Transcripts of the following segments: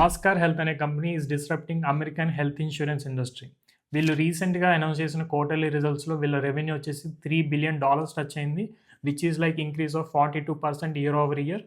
Oscar health అనే company is disrupting American health insurance industry. వీళ్ళు రీసెంట్‌గా అనౌన్స్ చేసిన క్వార్టర్లీ రిజల్ట్స్‌లో వీళ్ళ రెవెన్యూ వచ్చేసి $3 బిలియన్ టచ్ అయింది. Which is like increase of 42% year over year.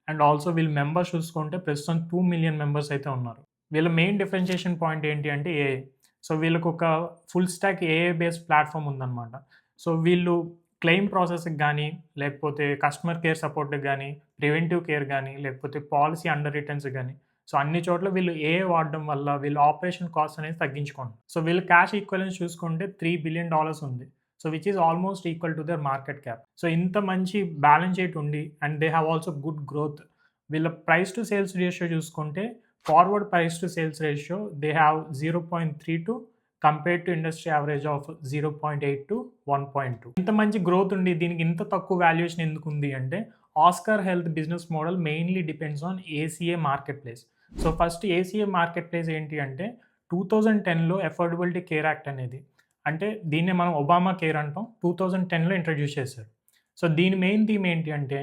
And also వీళ్ళ మెంబర్స్ చూసుకుంటే ప్రస్తుతం 2 మిలియన్ మెంబర్స్ అయితే ఉన్నారు. వీళ్ళ మెయిన్ డిఫరెన్షియేషన్ పాయింట్ ఏంటి అంటే ఏఐ. సో వీళ్ళకి ఒక full stock AI based platform ఉందన్నమాట. సో వీళ్ళు క్లెయిమ్ ప్రాసెస్‌కి గానీ, లేకపోతే కస్టమర్ కేర్ సపోర్ట్‌కి గానీ, ప్రివెంటివ్ కేర్ గానీ, లేకపోతే పాలిసీ అండర్ రిటర్న్స్‌కి గానీ, సో అన్ని చోట్ల వీళ్ళు ఏఐ వాడడం వల్ల వీళ్ళ ఆపరేషన్ కాస్ట్ అనేది తగ్గించుకుంటారు. సో వీళ్ళు క్యాష్ ఈక్వలెన్స్ చూసుకుంటే $3 బిలియన్ ఉంది. So which is almost equal to their market cap. So ఇంత మంచి బ్యాలెన్స్ షీట్ ఉండి and they have also good growth. వీళ్ళ ప్రైస్ టు సేల్స్ రేషియో చూసుకుంటే forward price to sales ratio they have 0.32 compared to industry average of 0.8 to 1.2. ఇంత మంచి growth ఉండి దీనికి ఇంత తక్కువ వాల్యుయేషన్ ఎందుకు ఉంది అంటే Oscar health business model mainly depends on ACA market place. So first ACA market place ఏంటి అంటే 2010లో అఫోర్డబిలిటీ కేర్ యాక్ట్ అనేది, అంటే దీన్నే మనం ఒబామా కేర్ అంటాం, 2010లో ఇంట్రడ్యూస్ చేశారు. సో దీని మెయిన్ థీమ్ ఏంటి అంటే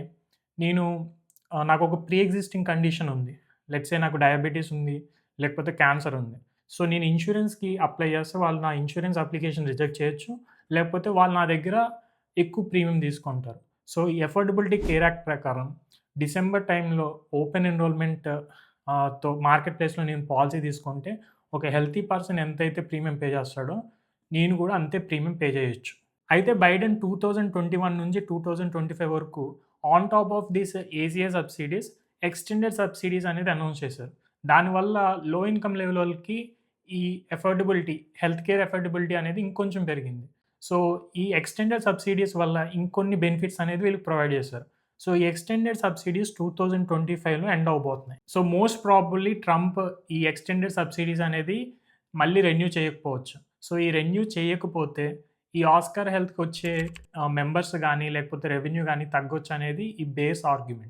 నేను నాకు ఒక ప్రీ ఎగ్జిస్టింగ్ కండిషన్ ఉంది. లెట్స్ సే నాకు డయాబెటీస్ ఉంది, లేకపోతే క్యాన్సర్ ఉంది. సో నేను ఇన్సూరెన్స్‌కి అప్లై చేస్తే వాళ్ళు నా ఇన్సూరెన్స్ అప్లికేషన్ రిజెక్ట్ చేయొచ్చు. లేకపోతే వాళ్ళు నా దగ్గర ఎక్కువ ప్రీమియం తీసుకుంటారు. సో ఈ అఫోర్డబిలిటీ కేర్ యాక్ట్ ప్రకారం డిసెంబర్ టైంలో ఓపెన్ ఎన్రోల్‌మెంట్ మార్కెట్ ప్లేస్‌లో నేను పాలసీ తీసుకుంటే ఒక హెల్తీ పర్సన్ ఎంతైతే ప్రీమియం పే చేస్తాడో నేను కూడా అంతే ప్రీమియం పే చేయొచ్చు. అయితే బైడెన్ 2021 నుంచి 2025 వరకు on top of this ACA subsidies extended subsidies అనేది అనౌన్స్ చేశారు. దానివల్ల లో ఇన్‌కమ్ లెవెల్ వాళ్ళకి ఈ అఫోర్డబిలిటీ, హెల్త్ కేర్ అఫోర్డబిలిటీ అనేది ఇంకొంచెం పెరిగింది. సో ఈ ఎక్స్టెండెడ్ సబ్సిడీస్ వల్ల ఇంకొన్ని బెనిఫిట్స్ అనేది వీళ్ళకి ప్రొవైడ్ చేశారు. సో ఈ ఎక్స్టెండెడ్ సబ్సిడీస్ 2025లో ఎండ్ అవ్వబోతున్నాయి. సో మోస్ట్ ప్రాబబ్లీ ట్రంప్ ఈ ఎక్స్టెండెడ్ సబ్సిడీస్ అనేది మళ్ళీ రెన్యూ చేయకపోవచ్చు. సో ఈ రెన్యూ చేయకపోతే ఈ ఆస్కార్ హెల్త్‌కి వచ్చే మెంబర్స్ గానీ, లేకపోతే రెవెన్యూ గానీ తగ్గొచ్చనేది ఈ బేస్ ఆర్గ్యుమెంట్.